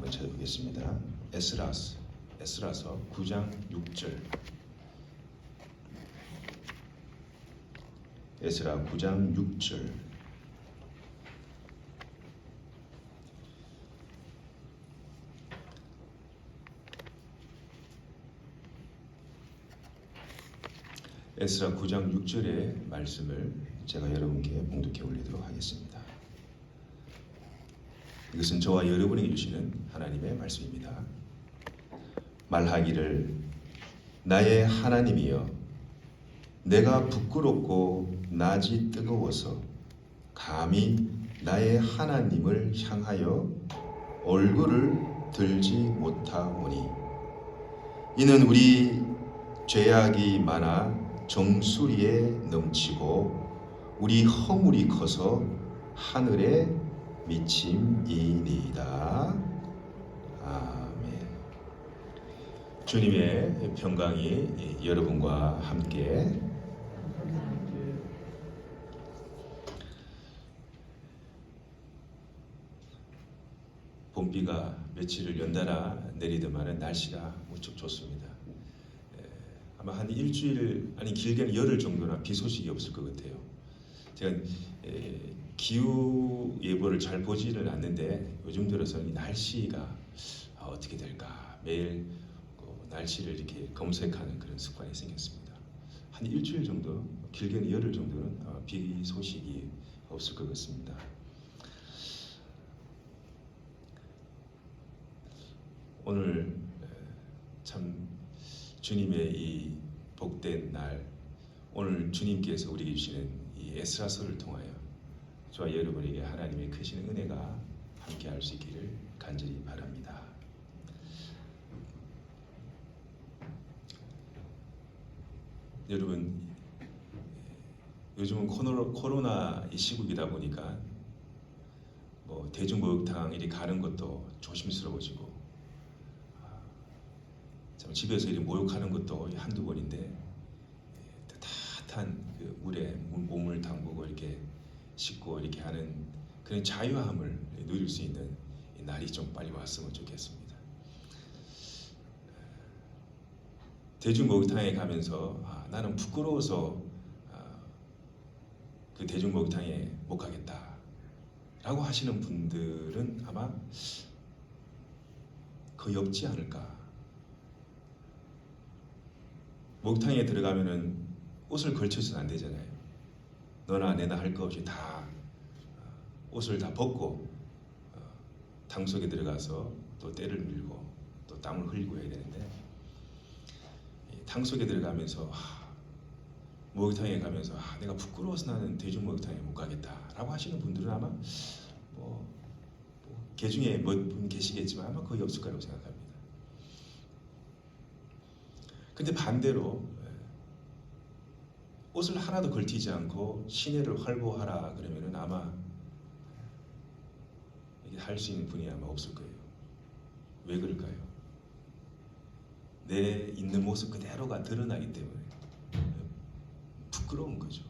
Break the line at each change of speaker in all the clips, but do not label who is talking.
한번 찾아보겠습니다. 에스라서 9장 6절. 에스라 9장 6절. 에스라 9장 6절의 말씀을 제가 여러분께 봉독해 올리도록 하겠습니다. 이것은 저와 여러분에게 주시는 하나님의 말씀입니다. 말하기를 나의 하나님이여, 내가 부끄럽고 낯이 뜨거워서 감히 나의 하나님을 향하여 얼굴을 들지 못하오니, 이는 우리 죄악이 많아 정수리에 넘치고 우리 허물이 커서 하늘에 미침이니이다. 아멘. 주님의 평강이 여러분과 함께. 봄비가 며칠을 연달아 내리더만은 날씨가 무척 좋습니다. 아마 한 일주일, 아니 길게는 열흘 정도나 비 소식이 없을 것 같아요. 제가 기후 예보를 잘 보지는 않는데 요즘 들어서는 이 날씨가 어떻게 될까 매일 날씨를 이렇게 검색하는 그런 습관이 생겼습니다. 한 일주일 정도, 길게는 열흘 정도는 비 소식이 없을 것 같습니다. 오늘 참 주님의 이 복된 날, 오늘 주님께서 우리에게 주시는 이 에스라서를 통하여 저와 여러분에게 하나님의 크신 은혜가 함께할 수 있기를 간절히 바랍니다. 여러분, 요즘은 코로나 이 시국이다 보니까 뭐 대중목욕탕 이리 가는 것도 조심스러워지고, 집에서 이렇게 목욕하는 것도 한두 번인데 따뜻한 그 물에 몸을 담그고 이렇게 씻고 이렇게 하는 그런 자유함을 누릴 수 있는 날이 좀 빨리 왔으면 좋겠습니다. 대중목욕탕에 가면서 나는 부끄러워서 그 대중목욕탕에 못 가겠다 라고 하시는 분들은 아마 거의 없지 않을까. 목욕탕에 들어가면은 옷을 걸쳐서는 안 되잖아요. 너나 내나 할 거 없이 다 옷을 다 벗고 탕 속에 들어가서 또 때를 밀고 또 땀을 흘리고 해야 되는데, 탕 속에 들어가면서 목욕탕에 가면서 내가 부끄러워서 나는 대중목욕탕에 못 가겠다라고 하시는 분들은 아마 개 중에 몇 분 계시겠지만 아마 거의 없을 거라고 생각합니다. 근데 반대로 옷을 하나도 걸치지 않고 시내를 활보하라 그러면은 아마 이게 할 수 있는 분이 아마 없을 거예요. 왜 그럴까요? 내 있는 모습 그대로가 드러나기 때문에 부끄러운 거죠.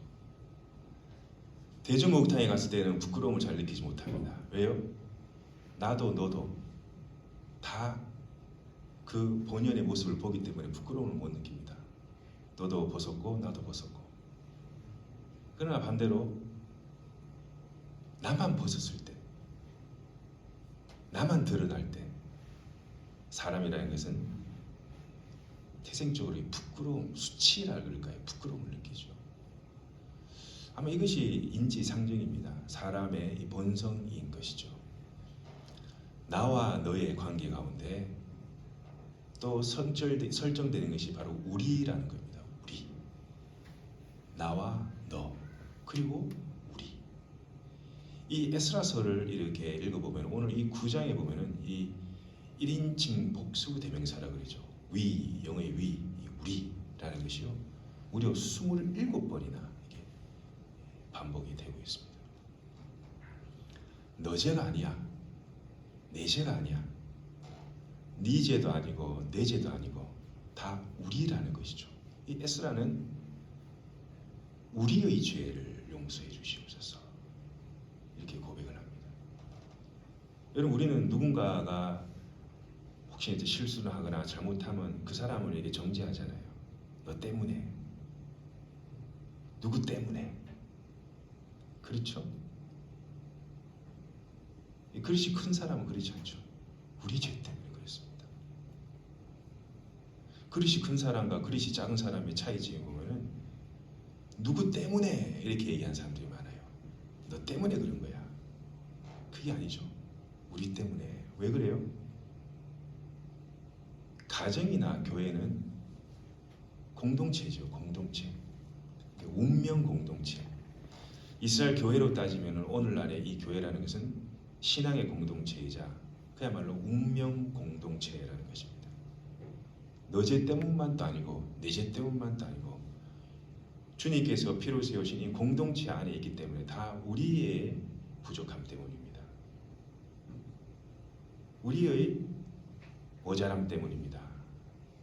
대중목욕탕에 갔을 때는 부끄러움을 잘 느끼지 못합니다. 왜요? 나도 너도 다 그 본연의 모습을 보기 때문에 부끄러움을 못 느낍니다. 너도 벗었고 나도 벗었고. 그러나 반대로 나만 벗었을 때, 나만 드러날 때, 사람이라는 것은 태생적으로 부끄러움, 수치라 그럴까요? 부끄러움을 느끼죠. 아마 이것이 인지상정입니다. 사람의 이 본성인 것이죠. 나와 너의 관계 가운데 또 설정되는 것이 바로 우리라는 겁니다. 우리. 나와 너, 그리고 우리. 이 에스라서를 이렇게 읽어보면 오늘 이 9장에 보면은 이 1인칭 복수 대명사라 그러죠. 위, 영어의 위, 우리라는 것이요. 무려 27번이나 이게 반복이 되고 있습니다. 너 죄가 아니야. 내 죄가 아니야. 네 죄도 아니고 내 죄도 아니고 다 우리라는 것이죠. 이 에스라는 우리의 죄를 용서해 주시옵소서 이렇게 고백을 합니다. 여러분, 우리는 누군가가 혹시 이제 실수를 하거나 잘못하면 그 사람을 이렇게 정죄하잖아요. 너 때문에, 누구 때문에. 그렇죠? 그릇이 큰 사람은 그렇지 않죠. 우리 죄 때문에 그렇습니다. 그릇이 큰 사람과 그릇이 작은 사람의 차이점을 보면은 누구 때문에 이렇게 얘기하는 사람들이 많아요. 너 때문에 그런 거야. 그게 아니죠. 우리 때문에. 왜 그래요? 가정이나 교회는 공동체죠. 공동체. 운명 공동체. 이스라엘 교회로 따지면 오늘날의 이 교회라는 것은 신앙의 공동체이자 그야말로 운명 공동체라는 것입니다. 너 죄 때문만도 아니고 내 죄 때문만도 아니고 주님께서 피로 세우신 이 공동체 안에 있기 때문에 다 우리의 부족함 때문입니다. 우리의 모자람 때문입니다.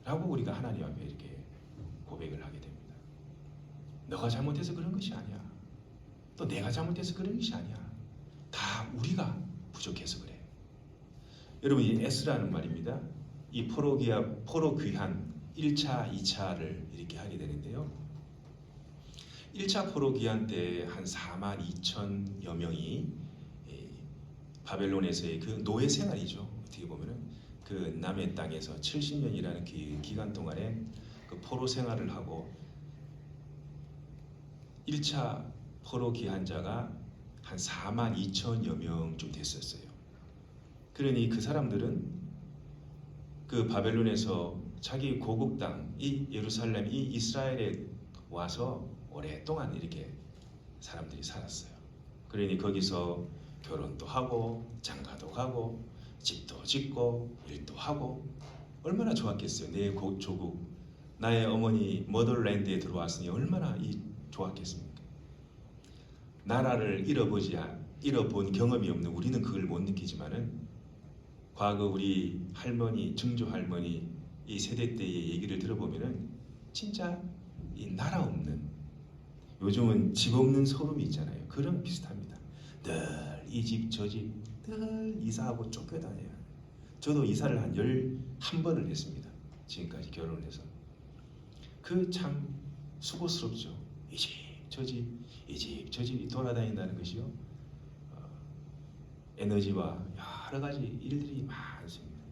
라고 우리가 하나님 앞에 이렇게 고백을 하게 됩니다. 너가 잘못해서 그런 것이 아니야. 또 내가 잘못해서 그런 것이 아니야. 다 우리가 부족해서 그래. 여러분, 이 에스라는 말입니다. 이 포로 귀환 1차, 2차를 이렇게 하게 되는데요. 1차 포로 귀환 때 한 4만 2천여 명이 바벨론에서의 그 노예 생활이죠. 어떻게 보면은 그 남의 땅에서 70년이라는 그 기간 동안에 그 포로 생활을 하고 1차 포로 귀환자가 한 4만 2천여 명쯤 됐었어요. 그러니 그 사람들은 그 바벨론에서 자기 고국 땅, 이 예루살렘, 이 이스라엘에 와서 오랫동안 이렇게 사람들이 살았어요. 그러니 거기서 결혼도 하고 장가도 가고 집도 짓고 일도 하고 얼마나 좋았겠어요. 내 조국, 나의 어머니 머더랜드에 들어왔으니 얼마나 좋았겠습니까? 나라를 잃어본 경험이 없는 우리는 그걸 못 느끼지만은 과거 우리 할머니, 증조 할머니 이 세대 때의 얘기를 들어보면은 진짜 이 나라 없는, 요즘은 집 없는 소름이 있잖아요. 그런 비슷합니다. 늘 이 집 저 집 늘 이사하고 쫓겨다녀요. 저도 이사를 한 11번을 했습니다. 지금까지 결혼을 해서. 그 참 수고스럽죠. 이 집 저 집 이 집 저 집이 돌아다닌다는 것이요. 에너지와 여러 가지 일들이 많습니다.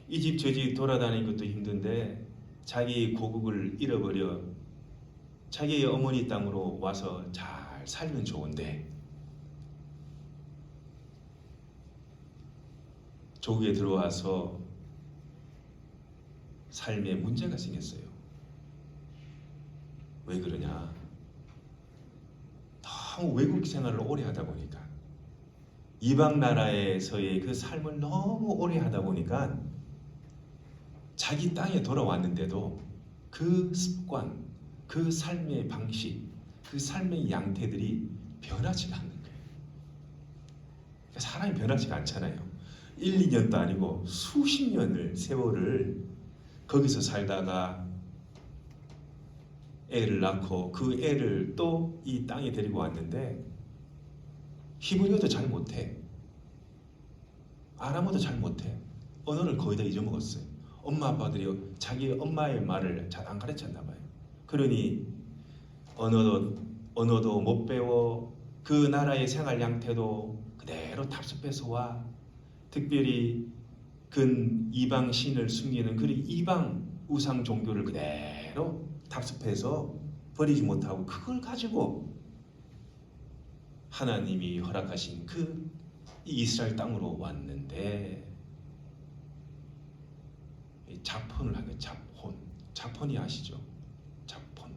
이 집 저 집 돌아다니는 것도 힘든데 자기 고국을 잃어버려 자기의 어머니 땅으로 와서 잘 살면 좋은데 조국에 들어와서 삶에 문제가 생겼어요. 왜 그러냐? 너무 외국 생활을 오래 하다 보니까, 이방 나라에서의 그 삶을 너무 오래 하다 보니까 자기 땅에 돌아왔는데도 그 습관, 그 삶의 방식, 그 삶의 양태들이 변하지가 않는 거예요. 그러니까 사람이 변하지가 않잖아요. 1, 2년도 아니고 수십 년을 세월을 거기서 살다가 애를 낳고 그 애를 또 이 땅에 데리고 왔는데 히브리어도 잘 못해, 아람어도 잘 못해, 언어를 거의 다 잊어먹었어요. 엄마 아빠들이 자기 엄마의 말을 잘 안 가르쳤나 봐요. 그러니 언어도 못 배워, 그 나라의 생활 양태도 그대로 답습해서 와. 특별히 근 이방 신을 숨기는 그 이방 우상 종교를 그대로 답습해서 버리지 못하고 그걸 가지고 하나님이 허락하신 그 이스라엘 땅으로 왔는데 자폰을 한 거예요. 자폰이 아시죠? 자폰.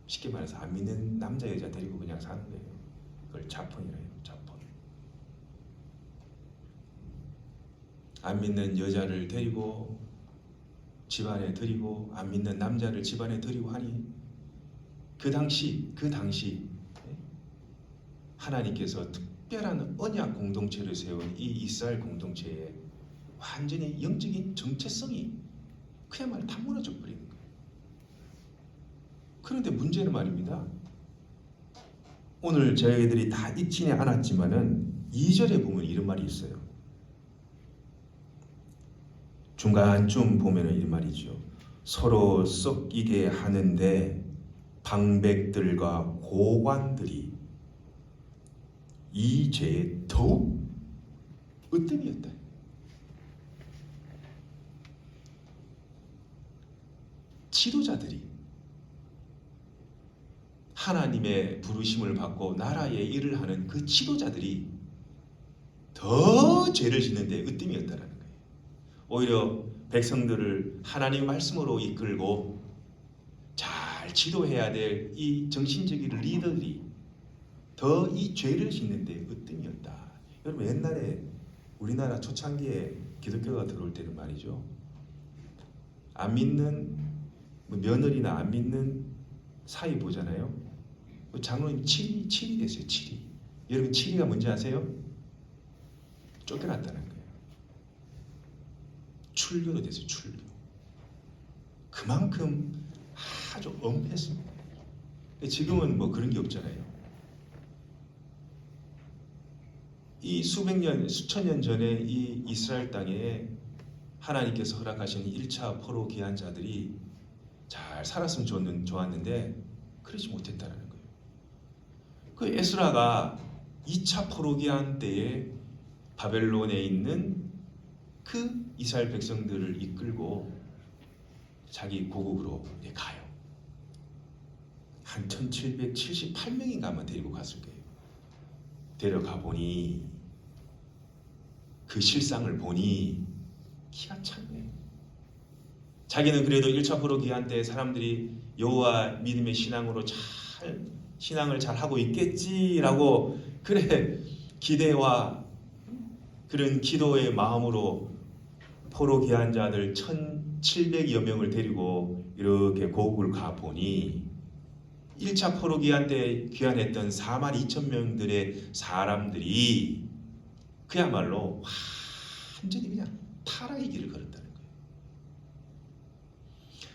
쉽게 말해서 안 믿는 남자 여자 데리고 그냥 사는 거예요. 그걸 자폰이라 해요. 자폰. 안 믿는 여자를 데리고 집안에 들이고 안 믿는 남자를 집안에 들이고 하니 그 당시 하나님께서 특별한 언약 공동체를 세운 이 이스라엘 공동체에 완전히 영적인 정체성이 그야말로 다 무너져 버리는 거예요. 그런데 문제는 말입니다. 오늘 저희들이 다 잊지는 않았지만은 2절에 보면 이런 말이 있어요. 중간쯤 보면은 이 말이죠. 서로 썩이게 하는데 방백들과 고관들이 이 죄에 더욱 으뜸이었다. 지도자들이 하나님의 부르심을 받고 나라의 일을 하는 그 지도자들이 더 죄를 짓는데 으뜸이었다라는 거예요. 오히려 백성들을 하나님 말씀으로 이끌고 잘 지도해야 될 이 정신적인 리더들이 더 이 죄를 짓는데 으뜸이었다. 여러분 옛날에 우리나라 초창기에 기독교가 들어올 때는 말이죠. 안 믿는 며느리나 안 믿는 사이 보잖아요. 장로님 7위 됐어요. 7위. 여러분 7위가 뭔지 아세요? 쫓겨났다는 거예요. 출교도 됐어요. 출교. 그만큼 아주 엄했습니다. 지금은 뭐 그런 게 없잖아요. 이 수백 년, 수천 년 전에 이 이스라엘 땅에 하나님께서 허락하신 1차 포로 귀한 자들이 잘 살았으면 좋았는데 그러지 못했다는 거예요. 그 에스라가 2차 포로 귀한 때에 바벨론에 있는 그 이스라엘 백성들을 이끌고 자기 고국으로 가요. 한 1778명인가 아마 데리고 갔을 거예요. 데려가 보니 그 실상을 보니 기가 찬 거예요. 자기는 그래도 1차 포로 귀한 때 사람들이 여호와 믿음의 신앙을 잘 하고 있겠지라고 그래 기대와 그런 기도의 마음으로 포로 귀한 자들 1700여 명을 데리고 이렇게 고국을 가 보니 1차 포로 귀한 때 귀환했던 42,000명들의 사람들이 그야말로 완전히 그냥 타락의 길을 걸었다는 거예요.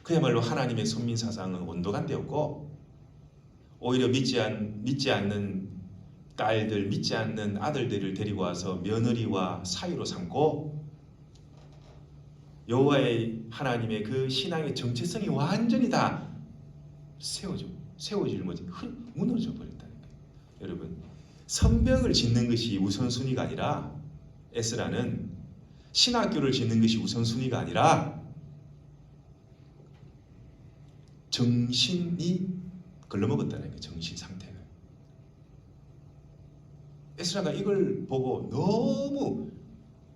그야말로 하나님의 선민 사상은 온도가 되었고 오히려 믿지 않는 딸들, 믿지 않는 아들들을 데리고 와서 며느리와 사위로 삼고 여호와의 하나님의 그 신앙의 정체성이 완전히 다 세워질 못해 무너져 버렸다는 거예요. 여러분 성벽을 짓는 것이 우선순위가 아니라 에스라는 신학교를 짓는 것이 우선순위가 아니라 정신이 걸러먹었다는 거예요. 정신 상태가. 에스라가 이걸 보고 너무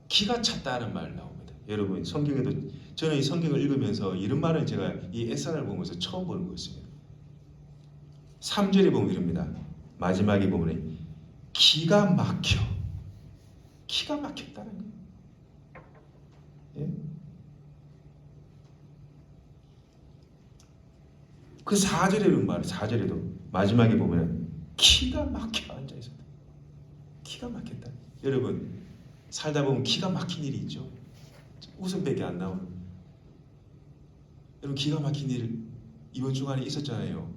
기가 찼다는 말 나옵니다. 여러분 성경에도 저는 이 성경을 읽으면서 이런 말은 제가 이 에스라를 보면서 처음 보는 거였습니다. 3절에 보면 이럽니다. 마지막에 보면 기가 막혔다는 거예요. 예? 그 4절에도 말이에요. 4절에도 마지막에 보면 기가 막혀 앉아 있었다. 기가 막혔다. 여러분 살다 보면 기가 막힌 일이 있죠. 웃음밖에 안 나오는. 여러분 기가 막힌 일 이번 주간에 있었잖아요.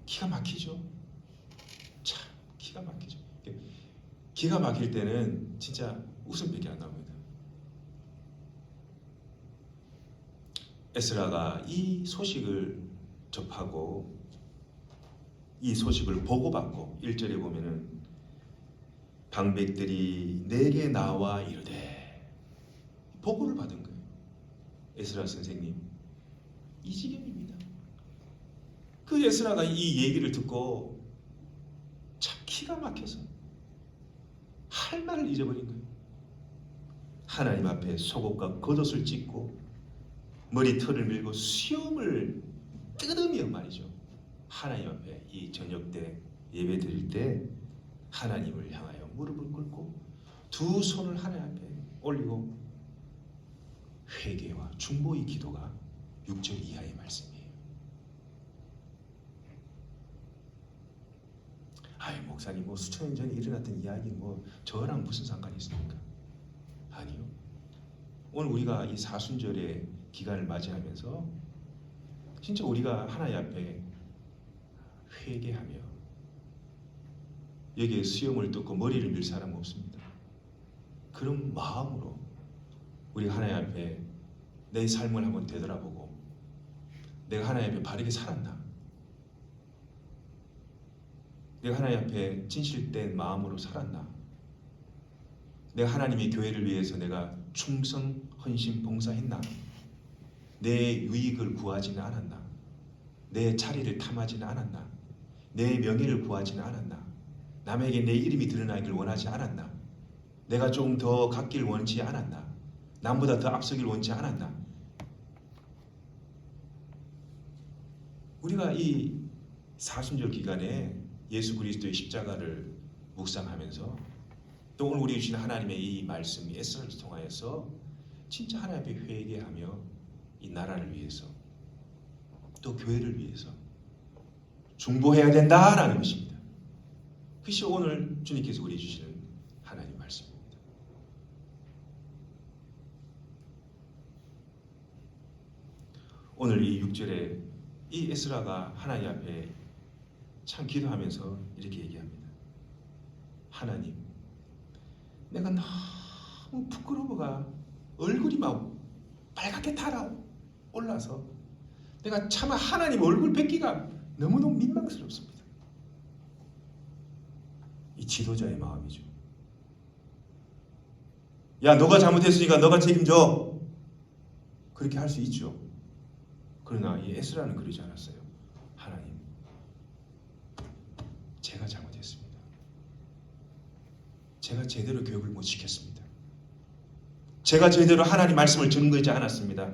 기가 막히죠. 참 기가 막히죠. 기가 막힐 때는 진짜 웃음밖에 안 나옵니다. 에스라가 이 소식을 접하고 이 소식을 보고받고 1절에 보면은 방백들이 내게 나와 이르되 보고를 받은 거예요. 에스라 선생님 이 지경입니다. 그 에스라가 이 얘기를 듣고 참 기가 막혀서 할 말을 잊어버린 거예요. 하나님 앞에 속옷과 겉옷을 찢고 머리털을 밀고 수염을 뜯으며 말이죠. 하나님 앞에 이 저녁 때 예배 드릴 때 하나님을 향하여 무릎을 꿇고 두 손을 하나님 앞에 올리고 회개와 중보의 기도가 6절 이하의 말씀이에요. 아이 목사님 뭐 수천 년 전에 일어났던 이야기 뭐 저랑 무슨 상관이 있습니까? 아니요. 오늘 우리가 이 사순절의 기간을 맞이하면서 진짜 우리가 하나님 앞에 회개하며 여기에 수염을 뜯고 머리를 밀 사람 없습니다. 그 그런 마음으로 우리 하나님 앞에 내 삶을 한번 되돌아보고 내가 하나님 앞에 바르게 살았나? 내가 하나님 앞에 진실된 마음으로 살았나? 내가 하나님의 교회를 위해서 내가 충성, 헌신, 봉사했나? 내 유익을 구하지는 않았나? 내 자리를 탐하지는 않았나? 내 명예를 구하지는 않았나? 남에게 내 이름이 드러나기를 원하지 않았나? 내가 좀 더 갖기를 원치 않았나? 남보다 더 앞서기를 원치 않았나? 우리가 이 사순절 기간에 예수 그리스도의 십자가를 묵상하면서 또 오늘 우리 주신 하나님의 이 말씀 에스라를 통하여서 진짜 하나님 앞에 회개하며 이 나라를 위해서 또 교회를 위해서 중보해야 된다라는 것입니다. 그것이 오늘 주님께서 우리 주시는 하나님 말씀입니다. 오늘 이 6절에 이 에스라가 하나님 앞에 참 기도하면서 이렇게 얘기합니다. 하나님, 내가 너무 부끄러워가 얼굴이 막 빨갛게 달아올라서 내가 차마 하나님 얼굴 뵙기가 너무너무 민망스럽습니다. 이 지도자의 마음이죠. 야, 너가 잘못했으니까 너가 책임져. 그렇게 할 수 있죠. 그러나 이 에스라는 그러지 않았어요. 하나님, 제가 잘못했습니다. 제가 제대로 교육을 못 시켰습니다. 제가 제대로 하나님 말씀을 전거하지 않았습니다.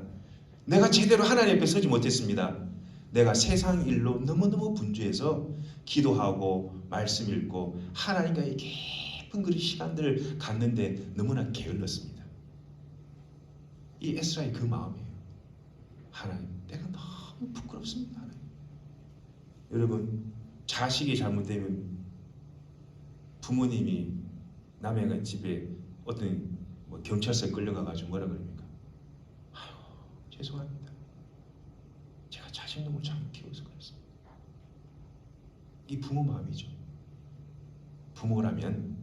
내가 제대로 하나님 앞에 서지 못했습니다. 내가 세상 일로 너무너무 분주해서 기도하고 말씀 읽고 하나님과의 깊은 그런 시간들을 갖는데 너무나 게을렀습니다. 이 에스라의 그 마음이에요. 하나님, 내가 너무 부끄럽습니다. 하나님. 여러분, 자식이 잘못되면 부모님이 남의 집에 어떤 경찰서에 끌려가가지고 뭐라 그럽니까? 아유, 죄송합니다. 제가 자식놈을 잘못 키워서 그랬습니다. 이 부모 마음이죠. 부모라면,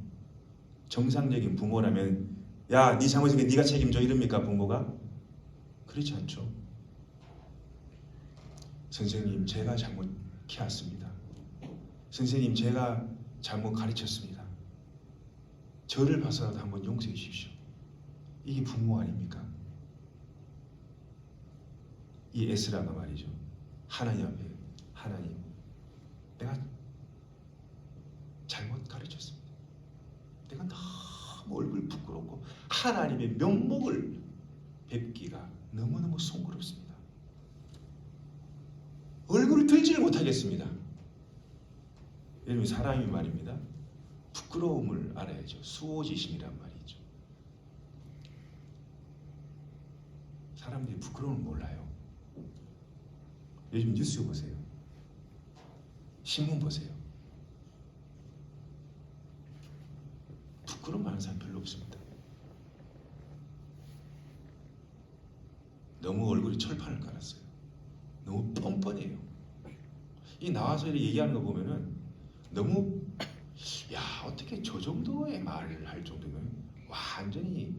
정상적인 부모라면, 야, 네 잘못이니까 네가 책임져 이럽니까 부모가? 그렇지 않죠. 선생님, 제가 잘못 키웠습니다. 선생님, 제가 잘못 가르쳤습니다. 저를 봐서라도 한번 용서해 주십시오. 이게 부모 아닙니까? 이 에스라가 말이죠. 하나님 앞에, 하나님, 내가 잘못 가르쳤습니다. 내가 너무 얼굴 부끄럽고 하나님의 면목을 뵙기가 너무너무 송구롭습니다. 얼굴을 들지를 못하겠습니다. 여러분, 사람이 말입니다. 부끄러움을 알아야죠. 수호지심이란 말이죠. 사람들이 부끄러움을 몰라요. 요즘 뉴스 보세요. 신문 보세요. 부끄러움 많은 사람 별로 없습니다. 너무 얼굴에 철판을 깔았어요. 너무 뻔뻔해요. 이 나와서 얘기하는 거 보면은 너무, 야, 어떻게 저 정도의 말을 할 정도면 완전히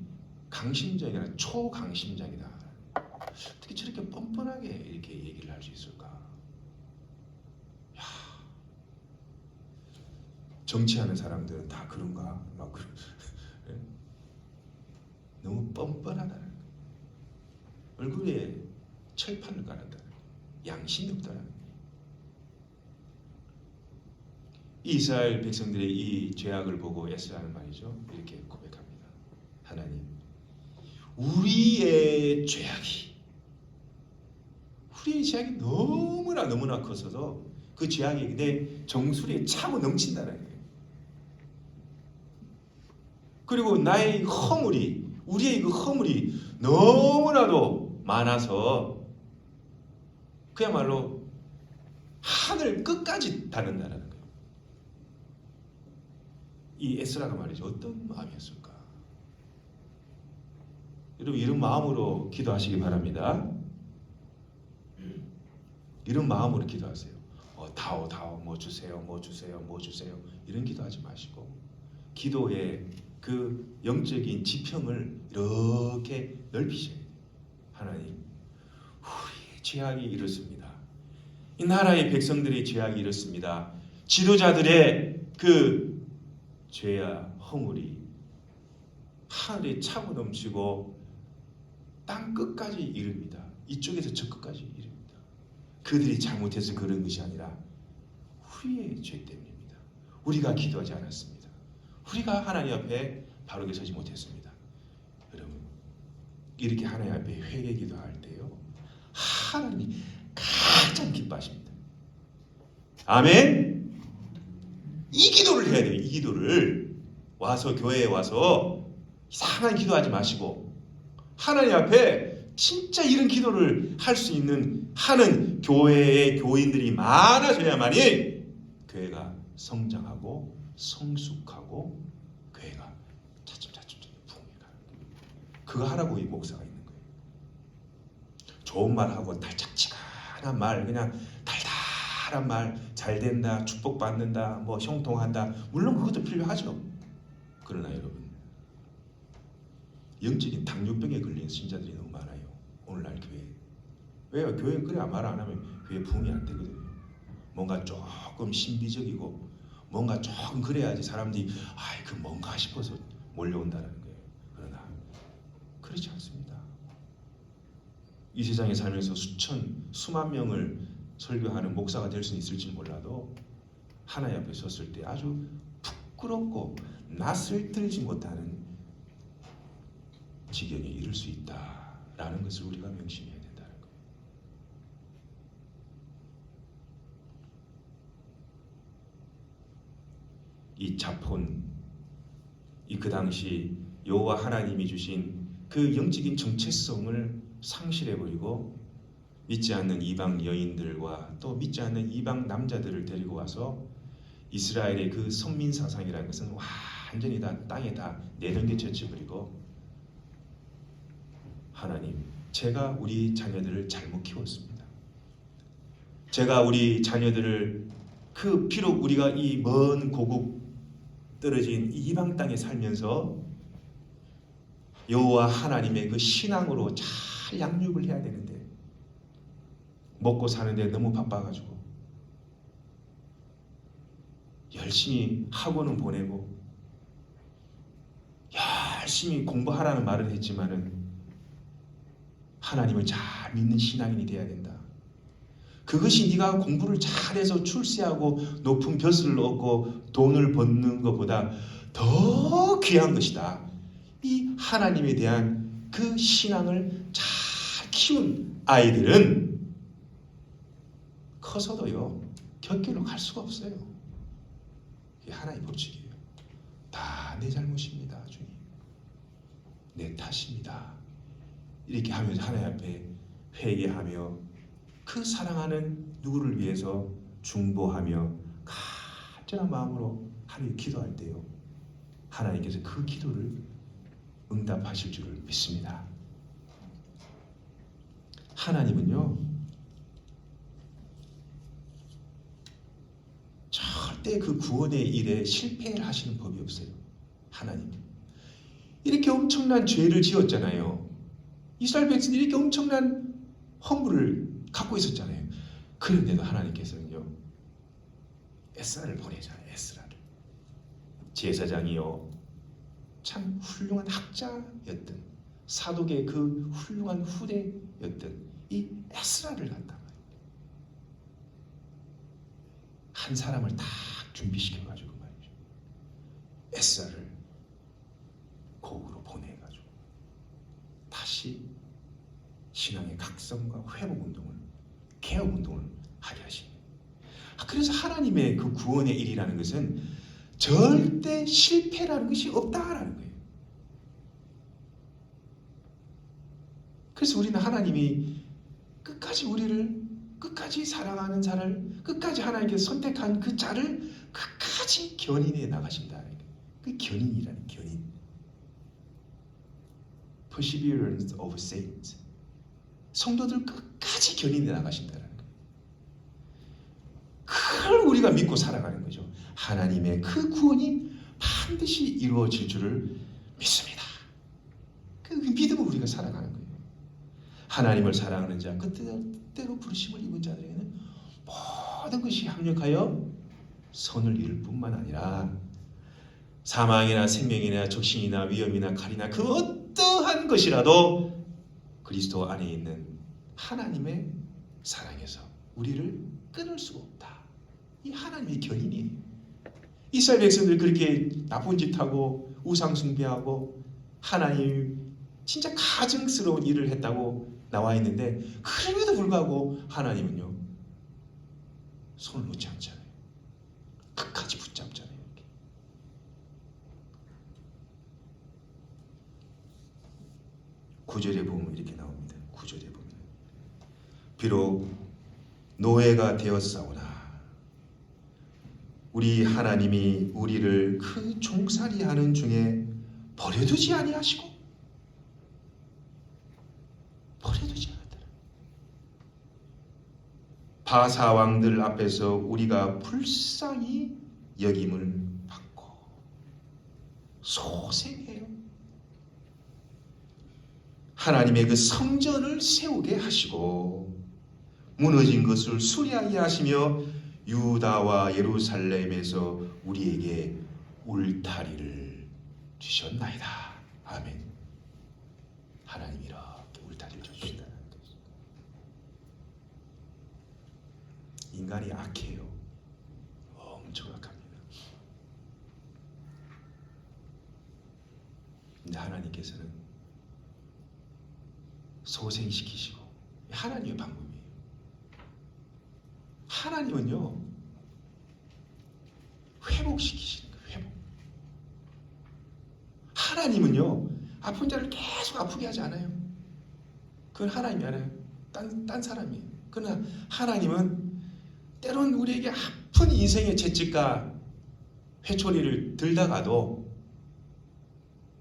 강심장이나 초강심장이다. 어떻게 저렇게 뻔뻔하게 이렇게 얘기를 할 수 있을까? 야, 정치하는 사람들은 다 그런가? 막 그런. 너무 뻔뻔하다는 거예요. 얼굴에 철판을 깔았다는 거예요. 양심이 없다는 거예요. 이스라엘 백성들의 이 죄악을 보고 에스라는 말이죠. 이렇게 고백합니다. 하나님, 우리의 죄악이 너무나 커서도 그 죄악이 내 정수리에 차고 넘친다는 거예요. 그리고 나의 허물이, 우리의 그 허물이 너무나도 많아서 그야말로 하늘 끝까지 닿는다는 거예요. 이 에스라가 말이죠. 어떤 마음이었을까? 여러분, 이런 마음으로 기도하시기 바랍니다. 이런 마음으로 기도하세요. 다오 뭐 주세요, 뭐 주세요, 뭐 주세요. 이런 기도하지 마시고 기도의 그 영적인 지평을 이렇게 넓히셔야 돼요. 하나님, 우리의 죄악이 이렇습니다. 이 나라의 백성들의 죄악이 이렇습니다. 지도자들의 그 죄와 허물이 하늘에 차고 넘치고 땅 끝까지 이릅니다. 이쪽에서 저 끝까지 이릅니다. 그들이 잘못해서 그런 것이 아니라 우리의 죄 때문입니다. 우리가 기도하지 않았습니다. 우리가 하나님 앞에 바르게 서지 못했습니다. 여러분, 이렇게 하나님 앞에 회개 기도할 때요, 하나님이 가장 기뻐하십니다. 아멘. 이 기도를 해야 돼요. 이 기도를 와서 교회에 와서 이상한 기도하지 마시고 하나님 앞에 진짜 이런 기도를 할 수 있는 하는 교회의 교인들이 많아져야만이 교회가 성장하고 성숙하고 교회가 차츰차츰 부흥해가는 거예요. 그거 하라고 이 목사가 있는 거예요. 좋은 말하고 달짝지근한 말, 그냥 달달한 말, 잘 된다, 축복받는다, 뭐 형통한다, 물론 그것도 필요하죠. 그러나 여러분, 영적인 당뇨병에 걸린 신자들이 너무 많아요. 오늘날 교회에. 왜요? 교회 그래 말 안 하면 교회 부흥이 안 되거든요. 뭔가 조금 신비적이고 뭔가 조금 그래야지 사람들이 그 뭔가 싶어서 몰려온다는 거예요. 그러나 그렇지 않습니다. 이 세상에 살면서 수만 명을 설교하는 목사가 될 수는 있을지 몰라도 하나님 앞에 섰을 때 아주 부끄럽고 낯을 들지 못하는 지경에 이를 수 있다라는 것을 우리가 명심해야 된다는 거예요. 이 자폰, 그 당시 여호와 하나님이 주신 그 영적인 정체성을 상실해버리고 믿지 않는 이방 여인들과 또 믿지 않는 이방 남자들을 데리고 와서 이스라엘의 그 선민 사상이라는 것은 완전히 다 땅에 다 내던개쳐버리고, 하나님, 제가 우리 자녀들을 잘못 키웠습니다. 제가 우리 자녀들을 비록 우리가 이 먼 고국 떨어진 이방 땅에 살면서 여호와 하나님의 그 신앙으로 잘 양육을 해야 되는데 먹고 사는데 너무 바빠가지고 열심히 학원은 보내고 열심히 공부하라는 말은 했지만은 하나님을 잘 믿는 신앙인이 돼야 된다. 그것이 네가 공부를 잘해서 출세하고 높은 벼슬을 얻고 돈을 버는 것보다 더 귀한 것이다. 이 하나님에 대한 그 신앙을 잘 키운 아이들은 커서도요 곁길로 갈 수가 없어요. 이게 하나님의 법칙이에요. 다 내 잘못입니다. 주님, 내 탓입니다. 이렇게 하면서 하나님 앞에 회개하며 그 사랑하는 누구를 위해서 중보하며 간절한 마음으로 하루에 기도할 때요, 하나님께서 그 기도를 응답하실 줄을 믿습니다. 하나님은요 절대 그 구원의 일에 실패를 하시는 법이 없어요. 하나님 이렇게 엄청난 죄를 지었잖아요. 이스라엘 백성들이 이렇게 엄청난 허물을 갖고 있었잖아요. 그런데도 하나님께서는요 에스라를 보내잖아요. 에스라를. 제사장이요 참 훌륭한 학자였던 사독의 그 훌륭한 후대였던 이 에스라를 갖다가 한 사람을 딱 준비시켜가지고 말이죠, 에스라를 고국으로 보내가지고 다시 신앙의 각성과 회복운동을, 개혁운동을 하게 하시는 거예요. 그래서 하나님의 그 구원의 일이라는 것은 절대 실패라는 것이 없다라는 거예요. 그래서 우리는 하나님이 끝까지 우리를, 끝까지 사랑하는 자를, 끝까지 하나님께서 선택한 그 자를 끝까지 견인해 나가신다는 거예요. 그 견인이라는, 견인. Perseverance of saints. 성도들 끝까지 견인해 나가신다는 거예요. 그걸 우리가 믿고 살아가는 거죠. 하나님의 그 구원이 반드시 이루어질 줄을 믿습니다. 그 믿음을 우리가 살아가는 거예요. 하나님을 사랑하는 자, 그 뜻대로 부르심을 입은 자들에게는 모든 것이 합력하여 선을 이룰 뿐만 아니라 사망이나 생명이나 적신이나 위험이나 칼이나 그 어떠한 것이라도 그리스도 안에 있는 하나님의 사랑에서 우리를 끊을 수가 없다. 이 하나님의 견인이에요. 이스라엘 백성들 그렇게 나쁜 짓하고 우상 숭배하고 하나님 진짜 가증스러운 일을 했다고 나와 있는데 그럼에도 불구하고 하나님은요 손을 놓지 않잖아요. 끝까지 붙잡잖아요. 이렇게. 구절에 보면 이렇게 나옵니다. 구절에 보면 비록 노예가 되었사오나 우리 하나님이 우리를 그 종살이하는 중에 버려두지 아니하시고 버려두지 않았다. 바사 왕들 앞에서 우리가 불쌍히 여김을 받고 소생해요. 하나님의 그 성전을 세우게 하시고 무너진 것을 수리하게 하시며 유다와 예루살렘에서 우리에게 울타리를 주셨나이다. 아멘. 하나님이 이렇게 울타리를 주신다는 것입니다. 인간이 악해요. 엄청 악합니다. 근데 하나님께서는 소생시키시고 하나님의 방법이에요. 하나님은요 회복시키시는 거예요. 회복. 하나님은요 아픈 자를 계속 아프게 하지 않아요. 그건 하나님이 알아요. 딴 사람이에요. 그러나 하나님은 때론 우리에게 아픈 인생의 채찍과 회초리를 들다가도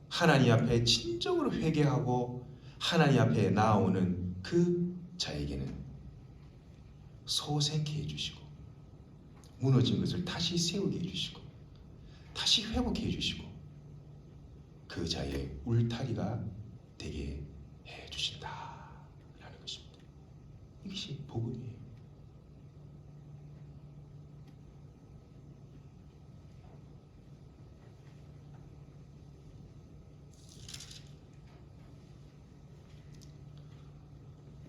하나님 앞에 진정으로 회개하고 하나님 앞에 나아오는 그 자에게는 소생케 해주시고 무너진 것을 다시 세우게 해주시고 다시 회복해 해주시고 그 자의 울타리가 되게 해주신다 라는 것입니다. 이것이 복음이에요.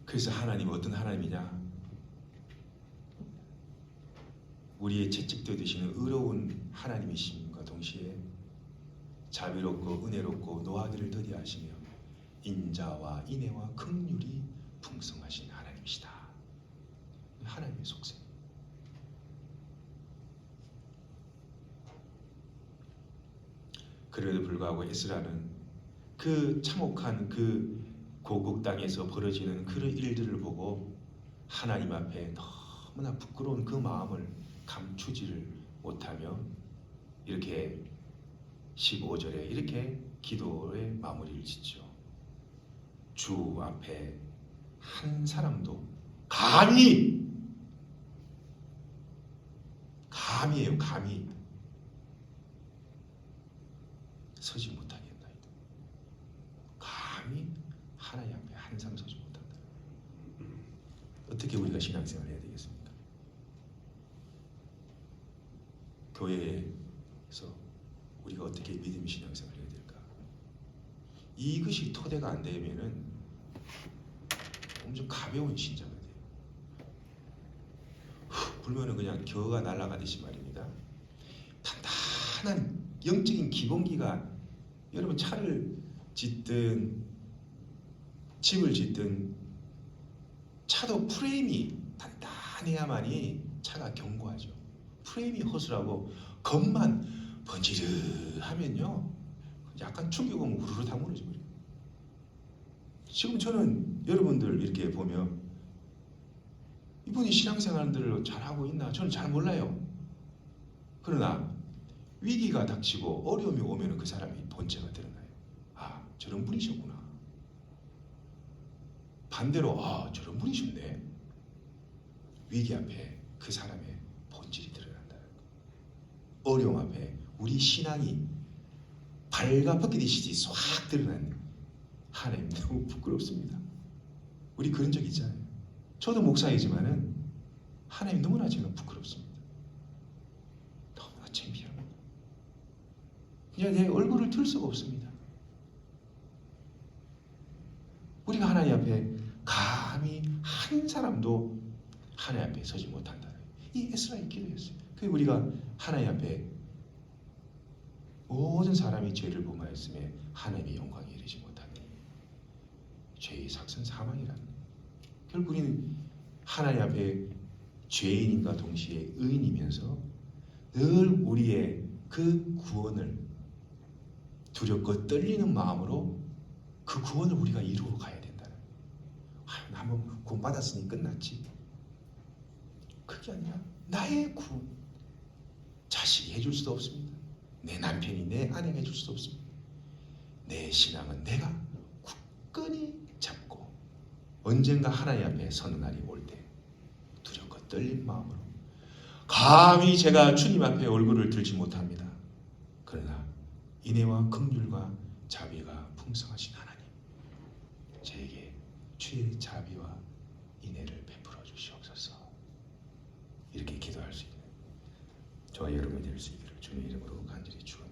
그래서 하나님은 어떤 하나님이냐? 우리의 채찍도 되시는 의로운 하나님이심과 동시에 자비롭고 은혜롭고 노하기를 더디하시며 인자와 인애와 긍휼이 풍성하신 하나님이시다. 하나님의 속성. 그래도 불구하고 에스라는 그 참혹한 그 고국 땅에서 벌어지는 그런 일들을 보고 하나님 앞에 너무나 부끄러운 그 마음을 감추지를 못하며 이렇게 15절에 이렇게 기도의 마무리를 짓죠. 주 앞에 한 사람도 감히예요. 감히 서지 못하게 한다이다. 감히 하나님 앞에 한 사람 서지 못한다. 어떻게 우리가 신앙생활을 해야 되겠습니까? 교회에서 우리가 어떻게 믿음의 신앙생활을 해야 될까? 이것이 토대가 안 되면은 엄청 가벼운 신자가 돼요. 불면은 그냥 겨가 날아가듯이 말입니다. 단단한 영적인 기본기가 여러분 차를 짓든 집을 짓든 차도 프레임이 단단해야만이 차가 견고하죠. 프레임이 허술하고 겉만 번지르하면요 약간 충격 오면 우르르 다 무너져 버려요. 지금 저는 여러분들 이렇게 보면 이분이 신앙생활들을 잘하고 있나 저는 잘 몰라요. 그러나 위기가 닥치고 어려움이 오면 그 사람이 본체가 드러나요. 아 저런 분이셨구나. 반대로 아 저런 분이셨네. 위기 앞에 그 사람의 본질이 드러난다는 거. 어려움 앞에 우리 신앙이 발가 벗기듯이 싹 드러나는 하나님 너무 부끄럽습니다. 우리 그런 적 있잖아요. 저도 목사이지만은 하나님 너무나 제가 부끄럽습니다. 너무나 창피합니다. 그냥 내 얼굴을 들 수가 없습니다. 우리가 하나님 앞에 감히 한 사람도 하나님 앞에 서지 못한다. 이 에스라의 기도였어요. 그 우리가 하나님 앞에 모든 사람이 죄를 범하였음에 하나님의 영광에 이르지 못하니 죄의 삭은 사망이라는 거예요. 결국 우리는 하나님 앞에 죄인인과 동시에 의인이면서 늘 우리의 그 구원을 두렵고 떨리는 마음으로 그 구원을 우리가 이루어 가야 된다는 거예요. 나 한번 구원 받았으니 끝났지. 그게 아니라 나의 구원 자식이 해줄 수도 없습니다. 내 남편이 내 아내가 해줄 수도 없습니다. 내 신앙은 내가 굳건히 잡고 언젠가 하나님 앞에 서는 날이 올 때 두렵고 떨린 마음으로 감히 제가 주님 앞에 얼굴을 들지 못합니다. 그러나 인애와 긍휼과 자비가 풍성하신 하나님, 저에게 주의 자비와 인애를 베풀어 주시옵소서. 이렇게 기도할 수 있는 저와 여러분이 될 수 있기를 주님의 이름으로 간절히 축원합니다.